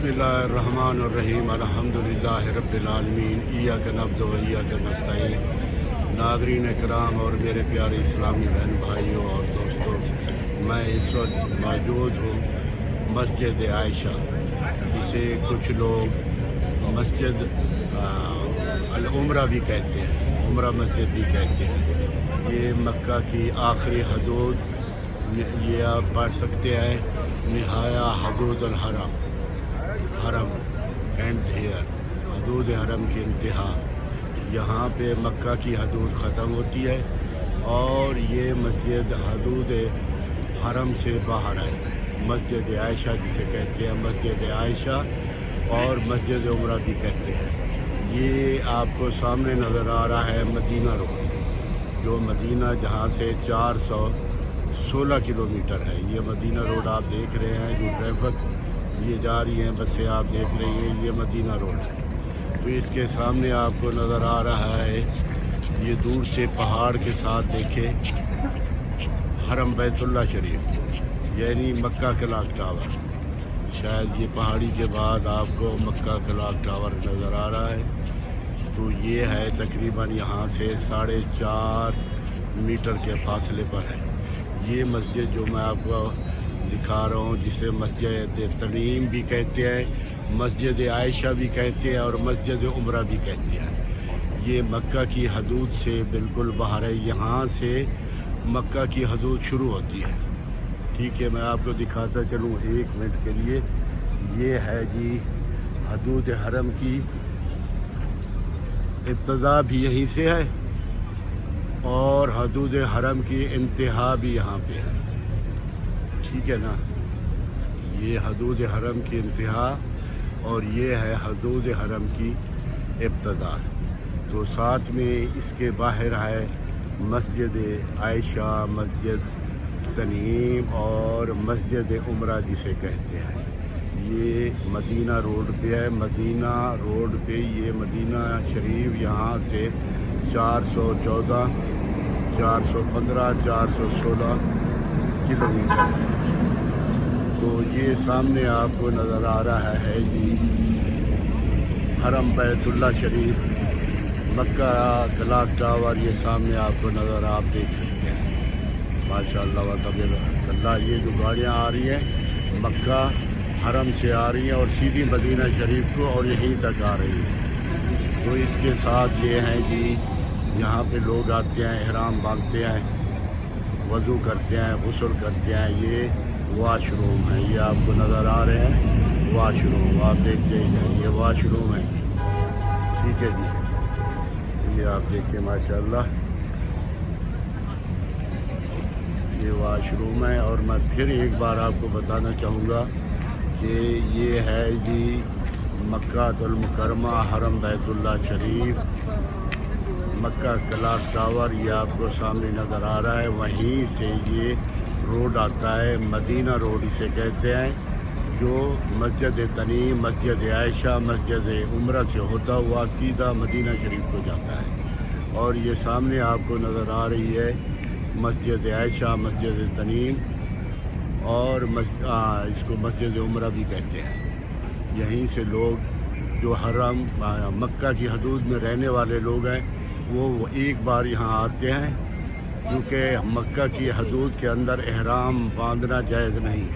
बिस्मिल्लाहिर्रहमानिर्रहीम अल्हम्दुलिल्लाहि रब्बिल आलमीन इय्याक नअबुदु व इय्याक नस्तईन। नाज़रीन इकराम और मेरे प्यारे इस्लामी बहन भाइयों और दोस्तों, मैं इस वक्त मौजूद हूँ मस्जिद आयशा, जिसे कुछ लोग मस्जिद अल उम्रा भी कहते हैं, उम्रा मस्जिद भी कहते हैं। ये मक्का की आखिरी हदूद, ये आप पढ़ सकते हैं, निहाया हदूद अल हरम, हरम एंड्स हियर, हदूद हरम की इंतहा। यहाँ पे मक्का की हदूद ख़त्म होती है और ये मस्जिद हदूद हरम से बाहर है। मस्जिद आयशा जिसे कहते हैं, मस्जिद आयशा और मस्जिद उम्रा भी कहते हैं। ये आपको सामने नज़र आ रहा है मदीना रोड, जो मदीना जहाँ से 416 किलोमीटर है। ये मदीना रोड आप देख रहे हैं, जो ट्रैफिक ये जा रही हैं बसें आप देख रही हैं, ये मदीना रोड है। तो इसके सामने आपको नज़र आ रहा है, ये दूर से पहाड़ के साथ देखे हरम बैतुल्ला शरीफ, यानी मक्का क्लॉक टावर। शायद ये पहाड़ी के बाद आपको मक्का क्लॉक टावर नज़र आ रहा है। तो ये है तकरीबन यहाँ से 4.5 मीटर के फासले पर है ये मस्जिद, जो मैं आपको दिखा रहा हूँ, जिसे मस्जिद तनीम भी कहते हैं, मस्जिद आयशा भी कहते हैं और मस्जिद उम्रा भी कहते हैं। ये मक्का की हदूद से बिल्कुल बाहर है, यहाँ से मक्का की हदूद शुरू होती है। ठीक है, मैं आपको दिखाता चलूँ 1 मिनट के लिए। ये है जी हदूद हरम की इब्तदा भी यहीं से है और हदूद हरम की इंतहा भी यहाँ पे है। ठीक है ना, ये हदूद हरम की इंतहा और ये है हदूद हरम की इब्तदा। तो साथ में इसके बाहर है मस्जिद आयशा, मस्जिद तनीम और मस्जिद उम्रा जिसे कहते हैं। ये मदीना रोड पे है, मदीना रोड पे ये मदीना शरीफ यहाँ से 414, 415, 416 किलोमीटर है। तो ये सामने आपको नज़र आ रहा है जी हरम बैतुल्ला शरीफ, मक्का क्लॉक टावर, ये सामने आपको नज़र आप देख सकते हैं। माशाअल्लाह व तबारकल्लाह, ये जो गाड़ियाँ आ रही हैं मक्का हरम से आ रही हैं और सीधी मदीना शरीफ को और यहीं तक आ रही हैं। तो इसके साथ ये हैं जी, यहाँ पे लोग आते हैं, इहराम बांधते हैं, वज़ू करते हैं, गुस्ल करते हैं। ये वाशरूम है, ये आपको नज़र आ रहे हैं वाशरूम, आप देखते ही हैं, ये वाशरूम है। ठीक है जी, ये आप देखिए माशाअल्लाह, ये वाशरूम है। और मैं फिर एक बार आपको बताना चाहूँगा कि ये है जी मक्कातुल मुकरमा, हरम बैतुल्ला शरीफ, मक्का क्लॉक टावर, ये आपको सामने नज़र आ रहा है। वहीं से ये रोड आता है, मदीना रोड इसे कहते हैं, जो मस्जिद तनीम, मस्जिद आयशा, मस्जिद उम्रा से होता हुआ सीधा मदीना शरीफ को जाता है। और ये सामने आपको नज़र आ रही है मस्जिद आयशा, मस्जिद तनीम और इसको मस्जिद उम्रा भी कहते हैं। यहीं से लोग जो हरम मक्का की हदूद में रहने वाले लोग हैं, वो एक बार यहाँ आते हैं, क्योंकि मक्का की हदूद के अंदर एहराम बांधना जायज़ नहीं।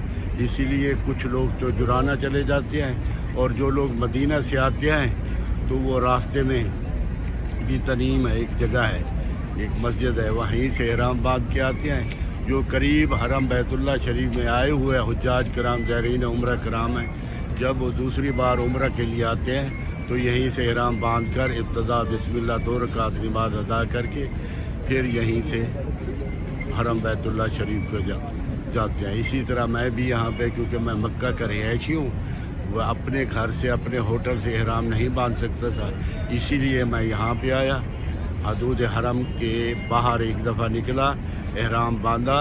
इसीलिए कुछ लोग तो जुराना चले जाते हैं और जो लोग मदीना से आते हैं तो वो रास्ते में भी तनीम है, एक जगह है, एक मस्जिद है, वहीं से एहराम बांध के आते हैं। जो करीब हरम बैतुल्ला शरीफ में आए हुए हुज्जाज कराम, ज़ायरीन उम्रा कराम हैं, जब वो दूसरी बार उम्रा के लिए आते हैं तो यहीं से एहराम बांध कर इब्तदा बिस्मिल्लाह 2 रकात नमाज अदा करके फिर यहीं से हरम बैतुल्ला शरीफ को जाते हैं। इसी तरह मैं भी यहाँ पे, क्योंकि मैं मक्का का रिहायशी हूँ, वह अपने घर से, अपने होटल से एहराम नहीं बांध सकता था, इसीलिए मैं यहाँ पे आया, हदूद हरम के बाहर एक दफ़ा निकला, एहराम बांधा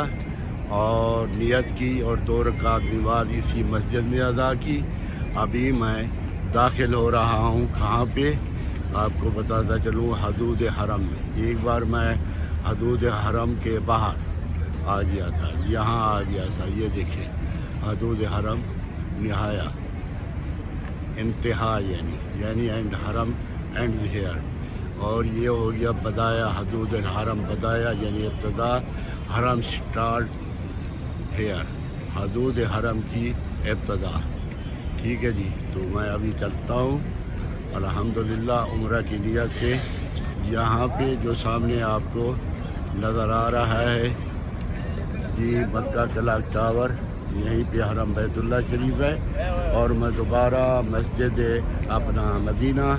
और नियत की और 2 रकात नमाज इसी मस्जिद में अदा की। अभी मैं दाखिल हो रहा हूँ कहाँ पे, आपको बताता चलूँ, हदूद हरम में। एक बार मैं हदूद हरम के बाहर आ गया था, यहाँ आ गया था, ये देखिए हदूद हरम निहाया انتہا یعنی اینڈ حرم اینڈ ہیئر. اور یہ ہو گیا بدایا حدود الحرم. بدایا یعنی ابتدا، حرم سٹارٹ ہیئر، حدود حرم کی ابتدا. ٹھیک ہے جی. تو میں ابھی چلتا ہوں الحمدللہ عمرہ کی نیت سے. یہاں پہ جو سامنے آپ کو نظر آ رہا ہے جی مکہ کلاک ٹاور، یہیں پہ حرم بیت اللہ شریف ہے. اور میں دوبارہ مسجد اپنا مدینہ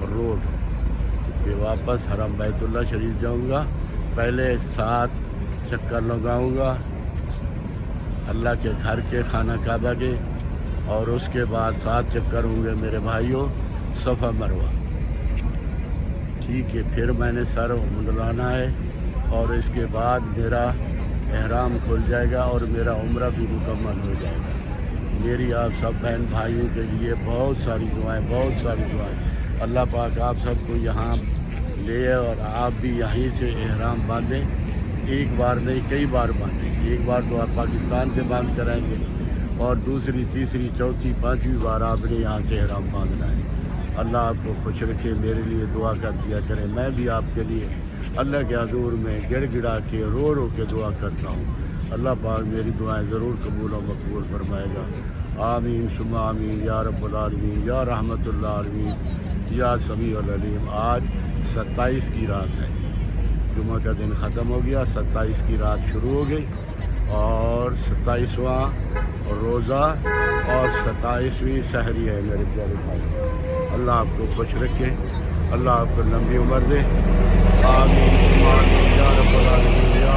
روڈ پہ واپس حرم بیت اللہ شریف جاؤں گا. پہلے 7 چکر لگاؤں گا اللہ کے گھر کے، خانہ کعبہ کے، اور اس کے بعد 7 چکر ہوں گے میرے بھائیوں صفا مروہ. ٹھیک ہے. پھر میں نے سر منڈلانا ہے اور اس کے بعد میرا احرام کھل جائے گا اور میرا عمرہ بھی مکمل ہو جائے گا. میری آپ سب بہن بھائیوں کے لیے بہت ساری دعائیں، بہت ساری دعائیں. اللہ پاک آپ سب کو یہاں لے اور آپ بھی یہیں سے احرام باندھیں. ایک بار نہیں، کئی بار باندھیں. ایک بار تو آپ پاکستان سے باندھ کر آئیں گے اور دوسری، تیسری، چوتھی، 5ویں بار آپ نے یہاں سے احرام باندھنا ہے. اللہ آپ کو خوش رکھے. میرے لیے دعا کر دیا کریں. میں بھی آپ کے لیے اللہ کے حضور میں گڑ گڑا کے رو رو کے دعا کرتا ہوں. اللہ پاک میری دعائیں ضرور قبول و مقبول فرمائے گا. آمین ثم آمین یا رب العالمین یا رحمت اللہ عالمین یا سمیع العلیم. آج 27 کی رات ہے. جمعہ کا دن ختم ہو گیا، 27 کی رات شروع ہو گئی اور 27واں روزہ اور 27ویں سحری ہے میرے پیارے بھائی. اللہ آپ کو خوش رکھے. اللہ آپ کو لمبی عمر دے. آمین ثم آمین یا رب العالمین یا